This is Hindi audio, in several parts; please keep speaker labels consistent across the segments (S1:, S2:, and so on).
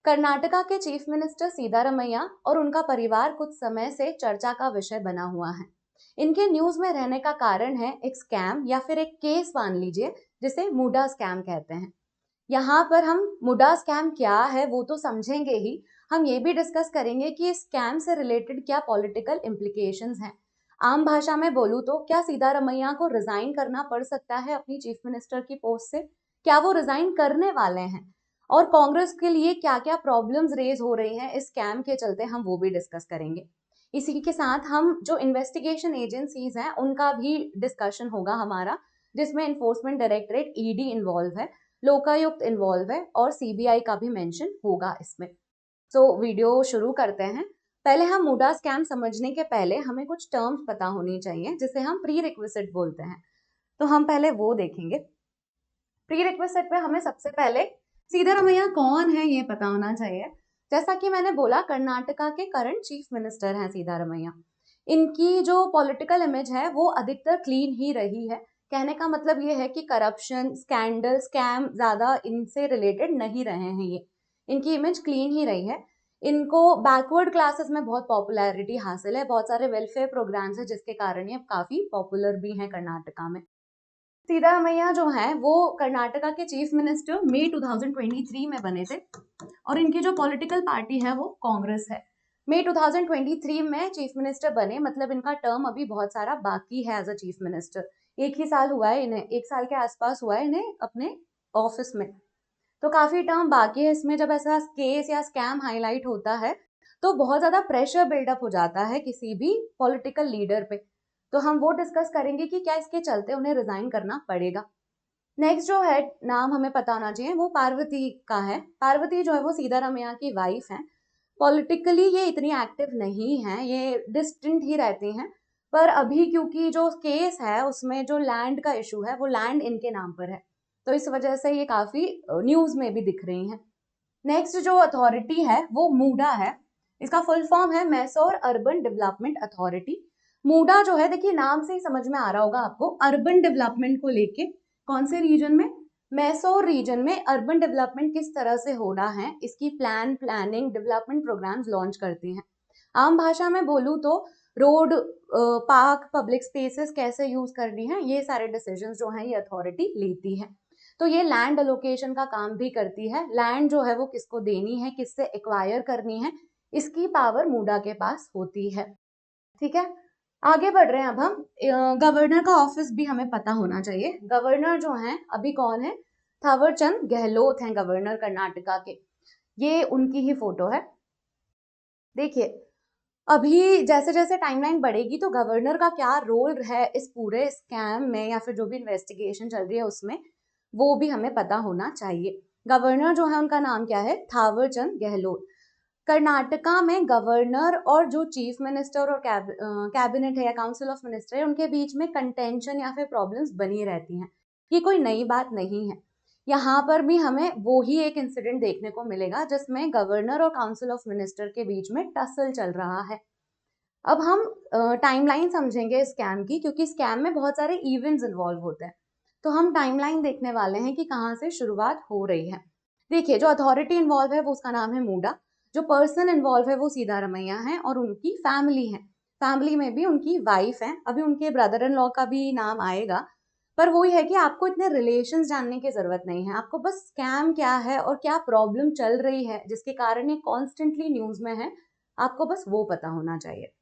S1: कर्नाटका के चीफ मिनिस्टर सीतारमैया और उनका परिवार कुछ समय से चर्चा का विषय बना हुआ है। इनके न्यूज में रहने का कारण है एक स्कैम या फिर एक केस मान लीजिए, जिसे मुडा स्कैम कहते हैं। यहाँ पर हम मुडा स्कैम क्या है वो तो समझेंगे ही, हम ये भी डिस्कस करेंगे कि इस स्कैम से रिलेटेड क्या पॉलिटिकल इम्प्लीकेशंस हैं। आम भाषा में बोलूँ तो क्या सीतारमैया को रिजाइन करना पड़ सकता है अपनी चीफ मिनिस्टर की पोस्ट से? क्या वो रिजाइन करने वाले हैं? और कांग्रेस के लिए क्या क्या प्रॉब्लम्स रेज हो रही हैं इस स्कैम के चलते, हम वो भी डिस्कस करेंगे। इसी के साथ हम जो इन्वेस्टिगेशन एजेंसीज हैं उनका भी डिस्कशन होगा हमारा, जिसमें इन्फोर्समेंट डायरेक्टरेट ईडी इन्वॉल्व है, लोकायुक्त इन्वॉल्व है और सीबीआई का भी मेंशन होगा इसमें। तो वीडियो शुरू करते हैं। पहले हम मुडा स्कैम समझने के पहले हमें कुछ टर्म्स पता होनी चाहिए जिसे हम प्री रिक्विजिट बोलते हैं। तो हम पहले वो देखेंगे। प्री रिक्विजिट में हमें सबसे पहले सीतारमैया कौन है ये पता होना चाहिए। जैसा कि मैंने बोला, कर्नाटका के करंट चीफ मिनिस्टर हैं सीतारमैया। इनकी जो पॉलिटिकल इमेज है वो अधिकतर क्लीन ही रही है। कहने का मतलब ये है कि करप्शन, स्कैंडल, स्कैम ज्यादा इनसे रिलेटेड नहीं रहे हैं ये। इनकी इमेज क्लीन ही रही है। इनको बैकवर्ड क्लासेस में बहुत पॉपुलैरिटी हासिल है, बहुत सारे वेलफेयर प्रोग्राम्स है जिसके कारण ये काफी पॉपुलर भी हैं कर्नाटका में। सीतारमैया जो है वो कर्नाटका के चीफ मिनिस्टर मई 2023 में बने थे और इनकी जो पॉलिटिकल पार्टी है वो कांग्रेस है। मई 2023 में चीफ मिनिस्टर बने, मतलब इनका टर्म अभी बहुत सारा बाकी है एज अ चीफ मिनिस्टर। एक ही साल हुआ है इन्हें, एक साल के आसपास हुआ है इन्हें अपने ऑफिस में, तो काफी टर्म बाकी है। इसमें जब ऐसा केस या स्कैम हाईलाइट होता है तो बहुत ज्यादा प्रेशर बिल्डअप हो जाता है किसी भी पॉलिटिकल लीडर पे। तो हम वो डिस्कस करेंगे कि क्या इसके चलते उन्हें रिजाइन करना पड़ेगा। नेक्स्ट जो है नाम हमें पता होना चाहिए वो पार्वती का है। पार्वती जो है वो सीतारमैया की वाइफ है। पॉलिटिकली ये इतनी एक्टिव नहीं है, ये डिस्टेंट ही रहती हैं। पर अभी क्योंकि जो केस है उसमें जो लैंड का इशू है वो लैंड इनके नाम पर है, तो इस वजह से ये काफी न्यूज में भी दिख रही हैं। नेक्स्ट जो अथॉरिटी है वो मूडा है। इसका फुल फॉर्म है मैसूर अर्बन डेवलपमेंट अथॉरिटी। मूडा जो है, देखिए नाम से ही समझ में आ रहा होगा आपको, अर्बन डेवलपमेंट को लेके कौन से रीजन में, मैसूर रीजन में अर्बन डेवलपमेंट किस तरह से होना है, इसकी प्लानिंग डेवलपमेंट प्रोग्राम्स लॉन्च करती हैं। आम भाषा में बोलूँ तो रोड, पार्क, पब्लिक स्पेसेस कैसे यूज करनी है, ये सारे डिसीजंस जो हैं ये अथॉरिटी लेती है। तो ये लैंड अलोकेशन का काम भी करती है। लैंड जो है वो किसको देनी है, किससे एक्वायर करनी है, इसकी पावर मूडा के पास होती है। ठीक है, आगे बढ़ रहे हैं अब हम। गवर्नर का ऑफिस भी हमें पता होना चाहिए। गवर्नर जो हैं अभी कौन है, थावरचंद गहलोत हैं गवर्नर कर्नाटका के। ये उनकी ही फोटो है। देखिए, अभी जैसे जैसे टाइमलाइन बढ़ेगी तो गवर्नर का क्या रोल है इस पूरे स्कैम में या फिर जो भी इन्वेस्टिगेशन चल रही है उसमें, वो भी हमें पता होना चाहिए। गवर्नर जो है उनका नाम क्या है, थावरचंद गहलोत। कर्नाटका में गवर्नर और जो चीफ मिनिस्टर और कैबिनेट है या काउंसिल ऑफ मिनिस्टर है उनके बीच में कंटेंशन या फिर प्रॉब्लम्स बनी रहती हैं। ये कोई नई बात नहीं है। यहाँ पर भी हमें वो ही एक इंसिडेंट देखने को मिलेगा जिसमें गवर्नर और काउंसिल ऑफ मिनिस्टर के बीच में टसल चल रहा है। अब हम टाइमलाइन समझेंगे स्कैम की, क्योंकि स्कैम में बहुत सारे इवेंट्स इन्वॉल्व होते हैं। तो हम टाइमलाइन देखने वाले हैं कि कहाँ से शुरुआत हो रही है। देखिए, जो अथॉरिटी इन्वॉल्व है वो उसका नाम है मूडा। जो पर्सन इन्वॉल्व है वो सीतारमैया है और उनकी फैमिली है। फैमिली में भी उनकी वाइफ है, अभी उनके ब्रदर इन लॉ का भी नाम आएगा। पर वही है कि आपको इतने रिलेशंस जानने की जरूरत नहीं है, आपको बस स्कैम क्या है और क्या प्रॉब्लम चल रही है जिसके कारण ये कॉन्स्टेंटली न्यूज में है, आपको बस वो पता होना चाहिए।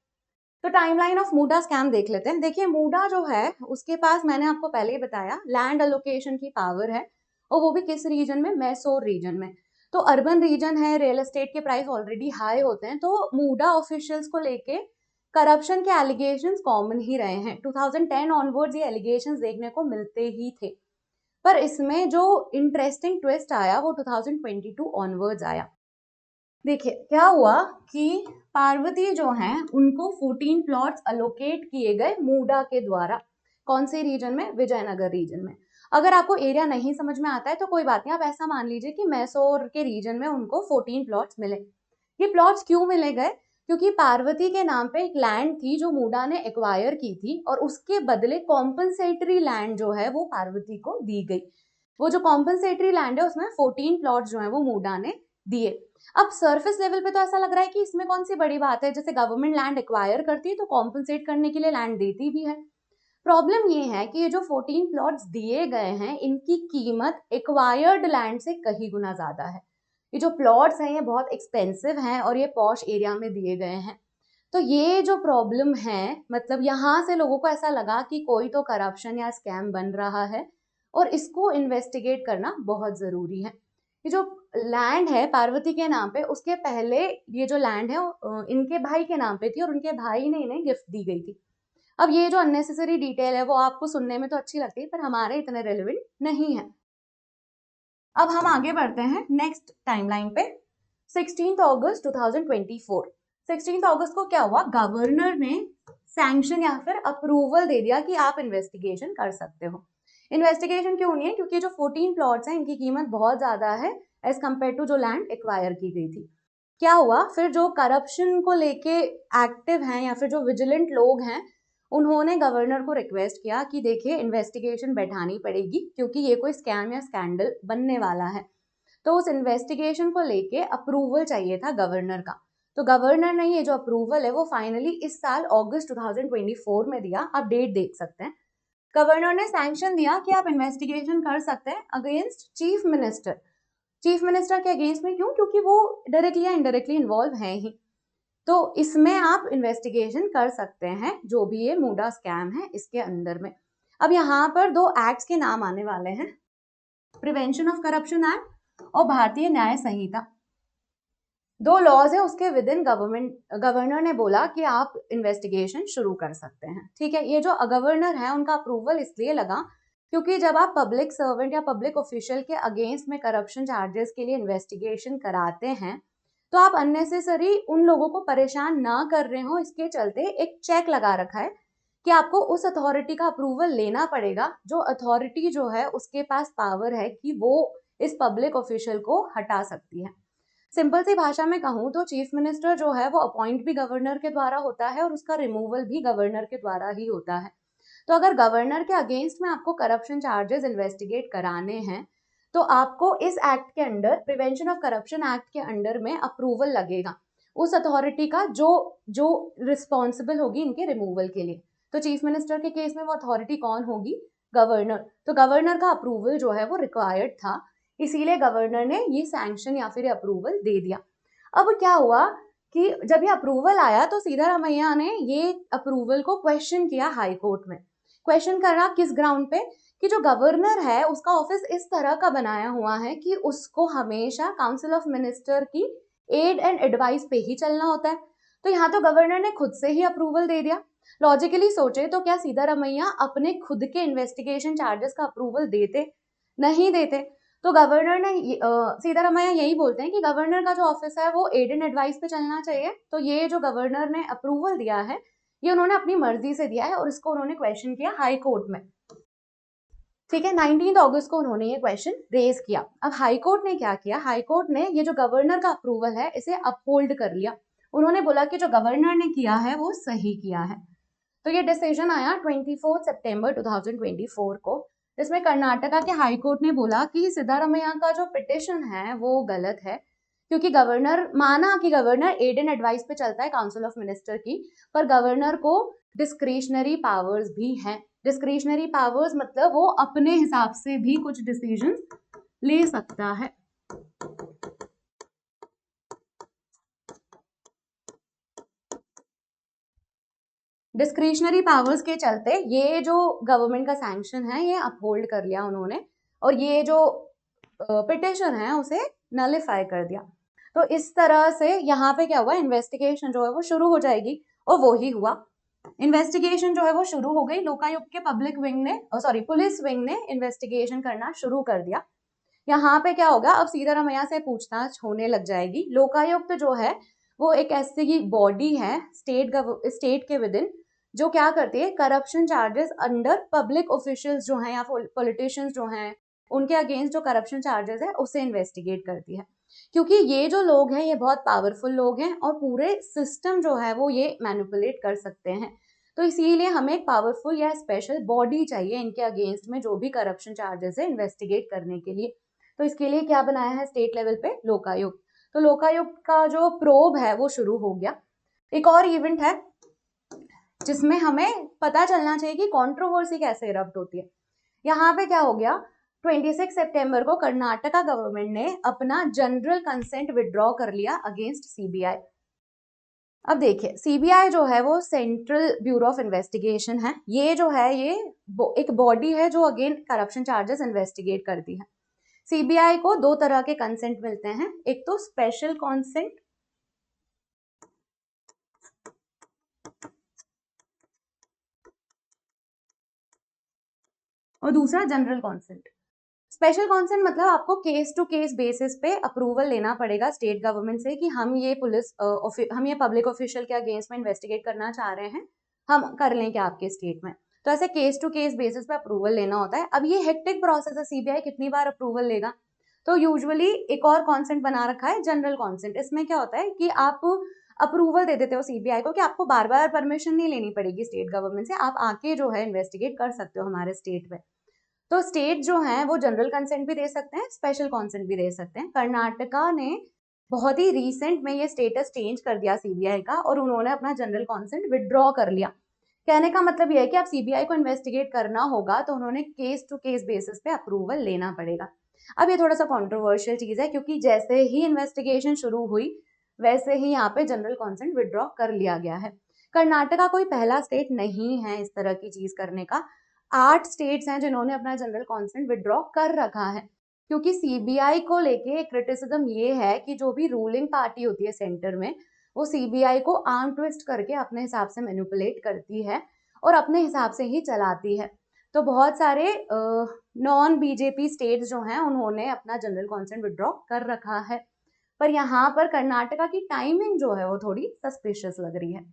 S1: तो टाइमलाइन ऑफ मूडा स्कैम देख लेते हैं। देखिए, मूडा जो है उसके पास, मैंने आपको पहले ही बताया, लैंड अलोकेशन की पावर है और वो भी किस रीजन में, मैसूर रीजन में। तो अर्बन रीजन है, रियल एस्टेट के प्राइस ऑलरेडी हाई होते हैं, तो मूडा ऑफिशियल्स को लेके करप्शन के एलिगेशंस कॉमन ही रहे हैं। 2010 ऑनवर्ड्स ये एलिगेशंस देखने को मिलते ही थे। पर इसमें जो इंटरेस्टिंग ट्विस्ट आया वो 2022 ऑनवर्ड्स आया। देखिए क्या हुआ कि पार्वती जो हैं उनको 14 प्लॉट्स अलोकेट किए गए मूडा के द्वारा। कौन से रीजन में, विजयनगर रीजन में। अगर आपको एरिया नहीं समझ में आता है तो कोई बात नहीं, आप ऐसा मान लीजिए कि मैसूर के रीजन में उनको 14 प्लॉट्स मिले। ये प्लॉट्स क्यों मिले गए, क्योंकि पार्वती के नाम पे एक लैंड थी जो मूडा ने एक्वायर की थी और उसके बदले कॉम्पनसेटरी लैंड जो है वो पार्वती को दी गई। वो जो कॉम्पनसेटरी लैंड है उसमें 14 प्लॉट्स जो है वो मूडा ने दिए। अब सरफेस लेवल पे तो ऐसा लग रहा है कि इसमें कौन सी बड़ी बात है, जैसे गवर्नमेंट लैंड एक्वायर करती है तो कॉम्पनसेट करने के लिए लैंड देती भी है। प्रॉब्लम ये है कि ये जो 14 प्लॉट्स दिए गए हैं इनकी कीमत एक्वायर्ड लैंड से कहीं गुना ज्यादा है। ये जो प्लॉट्स हैं ये बहुत एक्सपेंसिव हैं और ये पॉश एरिया में दिए गए हैं। तो ये जो प्रॉब्लम है, मतलब यहाँ से लोगों को ऐसा लगा कि कोई तो करप्शन या स्कैम बन रहा है और इसको इन्वेस्टिगेट करना बहुत जरूरी है। ये जो लैंड है पार्वती के नाम पे, उसके पहले ये जो लैंड है इनके भाई के नाम पे थी और उनके भाई ने इन्हें गिफ्ट दी गई थी। अब ये जो अननेसेसरी डिटेल है वो आपको सुनने में तो अच्छी लगती है पर हमारे इतने रेलेवेंट नहीं है। अब हम आगे बढ़ते हैं नेक्स्ट टाइमलाइन पे। 16 अगस्त 2024, 16 अगस्त को क्या हुआ, गवर्नर ने सैंक्शन या फिर अप्रूवल दे दिया कि आप इन्वेस्टिगेशन कर सकते हो। इन्वेस्टिगेशन क्यों नहीं है, क्योंकि जो 14 प्लॉट्स हैं इनकी कीमत बहुत ज्यादा है एज कम्पेयर टू जो लैंड एक्वायर की गई थी। क्या हुआ फिर, जो करप्शन को लेके एक्टिव हैं या फिर जो विजिलेंट लोग हैं उन्होंने गवर्नर को रिक्वेस्ट किया कि देखिए इन्वेस्टिगेशन बैठानी पड़ेगी क्योंकि ये कोई स्कैम या स्कैंडल बनने वाला है। तो उस इन्वेस्टिगेशन को लेके अप्रूवल चाहिए था गवर्नर का। तो गवर्नर ने ये जो अप्रूवल है वो फाइनली इस साल अगस्त 2024 में दिया। आप डेट देख सकते हैं। गवर्नर ने सैंक्शन दिया कि आप इन्वेस्टिगेशन कर सकते हैं against chief minister. Chief minister के अगेंस्ट में क्यों, क्योंकि वो डायरेक्टली या इनडायरेक्टली इन्वॉल्व है ही। तो इसमें आप इन्वेस्टिगेशन कर सकते हैं जो भी ये मूडा स्कैम है इसके अंदर में। अब यहाँ पर दो एक्ट्स के नाम आने वाले हैं, प्रिवेंशन ऑफ करप्शन एक्ट और भारतीय न्याय संहिता। दो लॉज है उसके विद इन गवर्नर ने बोला कि आप इन्वेस्टिगेशन शुरू कर सकते हैं। ठीक है, ये जो गवर्नर है उनका अप्रूवल इसलिए लगा क्योंकि जब आप पब्लिक सर्वेंट या पब्लिक ऑफिशियल के अगेंस्ट में करप्शन चार्जेस के लिए इन्वेस्टिगेशन कराते हैं तो आप अननेसेसरी उन लोगों को परेशान ना कर रहे हो, इसके चलते एक चेक लगा रखा है कि आपको उस अथॉरिटी का अप्रूवल लेना पड़ेगा जो अथॉरिटी जो है उसके पास पावर है कि वो इस पब्लिक ऑफिशियल को हटा सकती है। सिंपल सी भाषा में कहूँ तो चीफ मिनिस्टर जो है वो अपॉइंट भी गवर्नर के द्वारा होता है और उसका रिमूवल भी गवर्नर के द्वारा ही होता है। तो अगर गवर्नर के अगेंस्ट में आपको करप्शन चार्जेस इन्वेस्टिगेट कराने हैं तो आपको इस एक्ट के under, prevention of corruption act के अंडर में अप्रूवल लगेगा उस अथॉरिटी का जो जो रिस्पॉन्सिबल होगी इनके रिमूवल के लिए। तो चीफ मिनिस्टर के केस में वो अथॉरिटी कौन होगी, गवर्नर। तो गवर्नर का अप्रूवल जो है वो रिक्वायर्ड था, इसीलिए गवर्नर ने ये सैंक्शन या फिर अप्रूवल दे दिया। अब क्या हुआ कि जब ये अप्रूवल आया तो सिद्धारमैया ने ये अप्रूवल को क्वेश्चन किया हाई कोर्ट में। क्वेश्चन करा किस ग्राउंड पे, कि जो गवर्नर है उसका ऑफिस इस तरह का बनाया हुआ है कि उसको हमेशा काउंसिल ऑफ मिनिस्टर की एड एंड एडवाइस पे ही चलना होता है। तो यहाँ तो गवर्नर ने खुद से ही अप्रूवल दे दिया। लॉजिकली सोचे तो क्या सिद्धारमैया अपने खुद के इन्वेस्टिगेशन चार्जेस का अप्रूवल देते, नहीं देते। तो गवर्नर ने सिद्धारमैया यही बोलते हैं कि गवर्नर का जो ऑफिस है वो एड एंड एडवाइस पे चलना चाहिए। तो ये जो गवर्नर ने अप्रूवल दिया है ये उन्होंने अपनी मर्जी से दिया है और इसको उन्होंने क्वेश्चन किया हाई कोर्ट में। ठीक है, 19 अगस्त को उन्होंने ये क्वेश्चन रेज किया। अब हाई कोर्ट ने क्या किया, हाई कोर्ट ने ये जो गवर्नर का अप्रूवल है इसे अपहोल्ड कर लिया। उन्होंने बोला कि जो गवर्नर ने किया है वो सही किया है। तो ये डिसीजन आया 24 सितंबर 2024 को, जिसमें कर्नाटका के हाई कोर्ट ने बोला कि सिद्धारमैया का जो पिटिशन है वो गलत है क्योंकि गवर्नर, माना कि गवर्नर एड एंड एडवाइस पे चलता है काउंसिल ऑफ मिनिस्टर की, पर गवर्नर को डिस्क्रिशनरी पावर्स भी हैं। डिस्क्रिशनरी पावर्स मतलब वो अपने हिसाब से भी कुछ डिसीजन ले सकता है। डिस्क्रिशनरी पावर्स के चलते ये जो गवर्नमेंट का सैंक्शन है ये अपहोल्ड कर लिया उन्होंने और ये जो पिटिशन है उसे नलिफाई कर दिया। तो इस तरह से यहाँ पे क्या हुआ, इन्वेस्टिगेशन जो है वो शुरू हो जाएगी और वो ही हुआ। इन्वेस्टिगेशन जो है वो शुरू हो गई। लोकायुक्त के पब्लिक विंग ने, सॉरी पुलिस विंग ने इन्वेस्टिगेशन करना शुरू कर दिया। यहाँ पे क्या होगा, अब सिद्धारमैया से पूछताछ होने लग जाएगी। लोकायुक्त जो है वो एक ऐसी बॉडी है स्टेट के विद इन जो क्या करती है, corruption charges under public officials जो हैं या पॉलिटिशियंस जो हैं उनके अगेंस्ट जो करप्शन चार्जेस है उसे इन्वेस्टिगेट करती है। क्योंकि ये जो लोग हैं ये बहुत पावरफुल लोग हैं और पूरे सिस्टम जो है वो ये मैनिपुलेट कर सकते हैं। तो इसीलिए हमें एक पावरफुल या स्पेशल बॉडी चाहिए इनके अगेंस्ट में जो भी करप्शन चार्जेस है इन्वेस्टिगेट करने के लिए। तो इसके लिए क्या बनाया है स्टेट लेवल पे, लोकायुक्त। तो लोकायुक्त का जो प्रोब है वो शुरू हो गया। एक और इवेंट है जिसमें हमें पता चलना चाहिए कि कंट्रोवर्सी कैसे इरप्ट होती है। यहाँ पे क्या हो गया, 26 सितंबर को कर्नाटका गवर्नमेंट ने अपना जनरल कंसेंट विड्रॉ कर लिया अगेंस्ट सीबीआई। अब देखिए, सीबीआई जो है वो सेंट्रल ब्यूरो ऑफ इन्वेस्टिगेशन है। ये जो है ये एक बॉडी है जो अगेन करप्शन चार्जेस इन्वेस्टिगेट करती है। सीबीआई को दो तरह के कंसेंट मिलते हैं, एक तो स्पेशल कंसेंट और दूसरा जनरल कंसेंट। स्पेशल कंसेंट मतलब आपको केस टू केस बेसिस पे अप्रूवल लेना पड़ेगा स्टेट गवर्नमेंट से कि हम ये हम ये पब्लिक ऑफिशियल के अगेंस्ट में इन्वेस्टिगेट करना चाह रहे हैं, हम कर लें क्या आपके स्टेट में। तो ऐसे केस टू केस बेसिस पे अप्रूवल लेना होता है। अब ये हेक्टिक प्रोसेस है, सीबीआई कितनी बार अप्रूवल लेगा। तो यूजुअली एक और कॉन्सेंट बना रखा है जनरल कॉन्सेंट। इसमें क्या होता है कि आप अप्रूवल दे देते हो सीबीआई को कि आपको बार बार परमिशन नहीं लेनी पड़ेगी स्टेट गवर्नमेंट से, आप आके जो है इन्वेस्टिगेट कर सकते हो हमारे स्टेट में। तो स्टेट जो है वो जनरल कंसेंट भी दे सकते हैं, स्पेशल कंसेंट भी दे सकते हैं। कर्नाटका ने बहुत ही रिसेंट में ये स्टेटस चेंज कर दिया सीबीआई का और उन्होंने अपना जनरल कंसेंट विड्रॉ कर लिया। कहने का मतलब ये है कि अब सीबीआई को इन्वेस्टिगेट करना होगा तो उन्होंने केस टू केस बेसिस पे अप्रूवल लेना पड़ेगा। अब ये थोड़ा सा कॉन्ट्रोवर्शियल चीज है क्योंकि जैसे ही इन्वेस्टिगेशन शुरू हुई वैसे ही यहाँ पे जनरल कंसेंट विड्रॉ कर लिया गया है। कर्नाटका कोई पहला स्टेट नहीं है इस तरह की चीज करने का। 8 स्टेट्स हैं जिन्होंने अपना जनरल कंसेंट विड्रॉ कर रखा है, क्योंकि सीबीआई को लेके क्रिटिसिज्म ये है कि जो भी रूलिंग पार्टी होती है सेंटर में वो सीबीआई को आर्म ट्विस्ट करके अपने हिसाब से मैनिपुलेट करती है और अपने हिसाब से ही चलाती है। तो बहुत सारे नॉन बीजेपी स्टेट्स जो हैं उन्होंने अपना जनरल कंसेंट विड्रॉ कर रखा है, पर यहाँ पर कर्नाटका की टाइमिंग जो है वो थोड़ी सस्पिशियस लग रही है।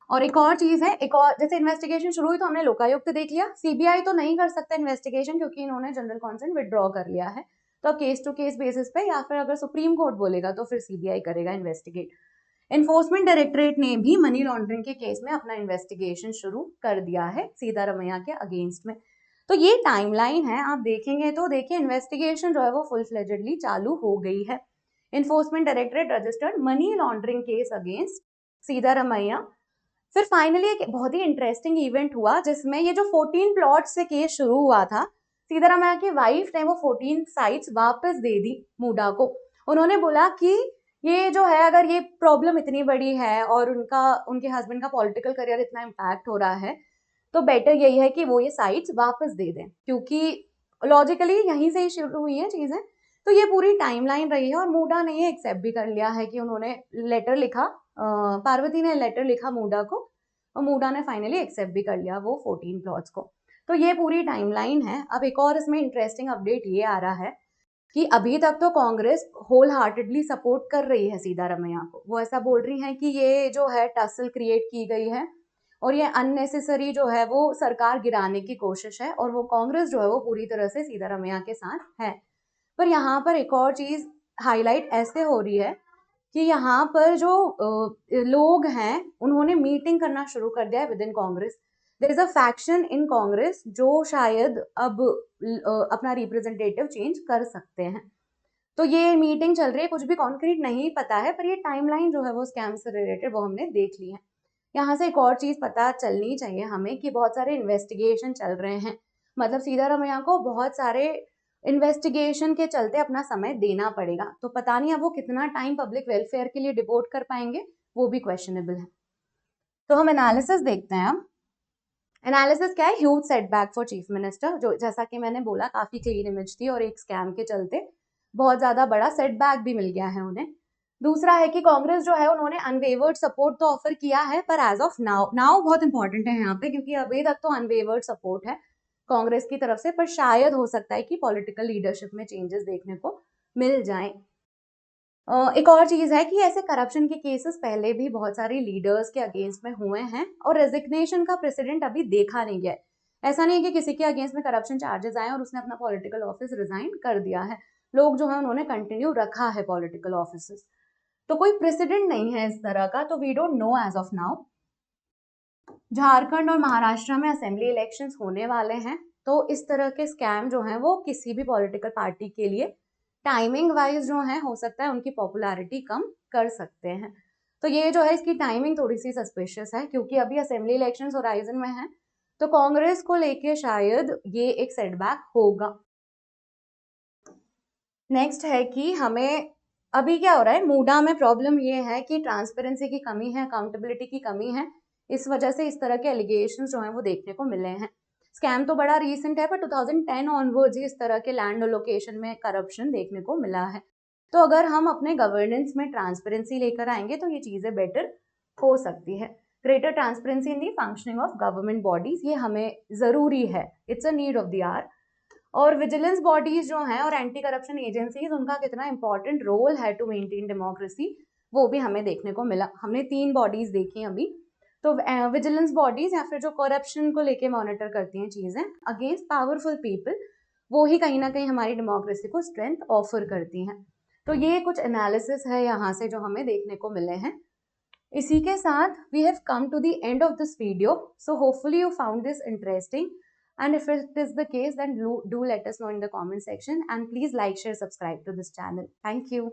S1: और एक और चीज है, एक और जैसे इन्वेस्टिगेशन शुरू हुई तो हमने लोकायुक्त देख लिया, सीबीआई तो नहीं कर सकता इन्वेस्टिगेशन क्योंकि इन्होंने जनरल कंसेंट विड्रॉ कर लिया है। तो केस टू केस बेसिस पे या फिर अगर सुप्रीम कोर्ट बोलेगा तो फिर सीबीआई करेगा इन्वेस्टिगेट। एनफोर्समेंट डायरेक्टरेट ने भी मनी लॉन्ड्रिंग के केस में अपना इन्वेस्टिगेशन शुरू कर दिया है सीतारमैया के अगेंस्ट में। तो ये टाइमलाइन है, आप देखेंगे तो देखिए इन्वेस्टिगेशन जो है वो फुल फ्लेजेडली चालू हो गई है। Enforcement directorate registered money laundering case against Sitaramayya. फिर फाइनली एक बहुत ही इंटरेस्टिंग इवेंट हुआ जिसमें ये जो 14 प्लॉट से केस शुरू हुआ था, सीतारमैया की वाइफ ने वो 14 साइट्स वापस दे दी मूडा को। उन्होंने बोला कि ये जो है अगर ये प्रॉब्लम इतनी बड़ी है और उनके हस्बैंड का पॉलिटिकल करियर इतना इम्पैक्ट हो रहा है तो बेटर यही है कि वो ये साइट्स वापस दे दें, क्योंकि लॉजिकली यहीं से ही शुरू हुई है चीजें। तो ये पूरी टाइमलाइन रही है और मूडा ने ये एक्सेप्ट भी कर लिया है कि उन्होंने लेटर लिखा, पार्वती ने लेटर लिखा मूडा को और मूडा ने फाइनली एक्सेप्ट भी कर लिया वो 14 प्लॉट्स को। तो ये पूरी टाइमलाइन है। अब एक और इसमें इंटरेस्टिंग अपडेट ये आ रहा है कि अभी तक तो कांग्रेस होल हार्टेडली सपोर्ट कर रही है सीतारमैया को। वो ऐसा बोल रही है कि ये जो है टसल क्रिएट की गई है और ये अननेसेसरी जो है वो सरकार गिराने की कोशिश है और वो कांग्रेस जो है वो पूरी तरह से सीतारमैया के साथ है। पर यहाँ पर एक और चीज हाईलाइट ऐसे हो रही है कि यहाँ पर जो लोग हैं उन्होंने मीटिंग करना शुरू कर दिया है with in Congress. There is a faction in Congress जो शायद अब अपना रिप्रेजेंटेटिव चेंज कर सकते हैं। तो ये मीटिंग चल रही है, कुछ भी कॉन्क्रीट नहीं पता है, पर ये टाइमलाइन जो है वो स्कैम से रिलेटेड वो हमने देख ली है। यहाँ से एक और चीज पता चलनी चाहिए हमें कि बहुत सारे इन्वेस्टिगेशन चल रहे हैं, मतलब सीतारमैया को बहुत सारे इन्वेस्टिगेशन के चलते अपना समय देना पड़ेगा। तो पता नहीं अब वो कितना टाइम पब्लिक वेलफेयर के लिए डिवोट कर पाएंगे, वो भी क्वेश्चनेबल है। तो हम एनालिसिस देखते हैं। अब एनालिसिस क्या है, huge setback for chief minister, जो जैसा कि मैंने बोला काफी क्लीन इमेज थी और एक स्कैम के चलते बहुत ज्यादा बड़ा सेटबैक भी मिल गया है उन्हें। दूसरा है कि कांग्रेस जो है उन्होंने अनवेवर्ड सपोर्ट तो ऑफर किया है, पर एज ऑफ नाउ बहुत इंपॉर्टेंट है यहाँ पे क्योंकि अभी तक तो अनवेवर्ड सपोर्ट है कांग्रेस की तरफ से, पर शायद हो सकता है कि पॉलिटिकल लीडरशिप में चेंजेस देखने को मिल जाएं। एक और चीज है कि ऐसे करप्शन के केसेस पहले भी बहुत सारे लीडर्स के अगेंस्ट में हुए हैं और रेजिग्नेशन का प्रेसिडेंट अभी देखा नहीं गया है। ऐसा नहीं है कि किसी के अगेंस्ट में करप्शन चार्जेस आए और उसने अपना पॉलिटिकल ऑफिस रिजाइन कर दिया है। लोग जो है उन्होंने कंटिन्यू रखा है पॉलिटिकल ऑफिस। तो कोई प्रेसिडेंट नहीं है इस तरह का, तो we don't know as of now. Jharkhand और महाराष्ट्र में असेंबली इलेक्शंस होने वाले हैं, तो इस तरह के स्कैम जो हैं वो किसी भी पॉलिटिकल पार्टी के लिए टाइमिंग वाइज जो है हो सकता है उनकी पॉपुलैरिटी कम कर सकते हैं। तो ये जो है इसकी टाइमिंग थोड़ी सी सस्पिशियस है, क्योंकि अभी असेंबली इलेक्शंस होराइजन में है, तो कांग्रेस को लेके शायद ये एक सेटबैक होगा। नेक्स्ट है कि हमें अभी क्या हो रहा है, मूडा में प्रॉब्लम ये है कि ट्रांसपेरेंसी की कमी है, अकाउंटेबिलिटी की कमी है, इस वजह से इस तरह के एलिगेशन जो हैं वो देखने को मिले हैं। स्कैम तो बड़ा रीसेंट है, पर 2010 ऑनवर्ड्स इस तरह के लैंड लोकेशन में करप्शन देखने को मिला है। तो अगर हम अपने गवर्नेंस में ट्रांसपेरेंसी लेकर आएंगे तो ये चीजें बेटर हो सकती है। Greater transparency in the functioning of government bodies, ये हमें जरूरी है, it's a need of the hour. और विजिलेंस बॉडीज जो हैं और एंटी करप्शन एजेंसीज, उनका कितना इंपॉर्टेंट रोल है टू मेंटेन डेमोक्रेसी, वो भी हमें देखने को मिला। हमने 3 बॉडीज देखी अभी। तो विजिलेंस बॉडीज या फिर जो करप्शन को लेके मॉनिटर करती हैं चीजें अगेंस्ट पावरफुल पीपल, वो ही कहीं ना कहीं हमारी डेमोक्रेसी को स्ट्रेंथ ऑफर करती हैं। तो ये कुछ एनालिसिस है यहाँ से जो हमें देखने को मिले हैं। इसी के साथ we have come to the end of this video, so hopefully you found this interesting, and if it is the case then do let us know in the comment section, and please like, share, subscribe to this channel. Thank you.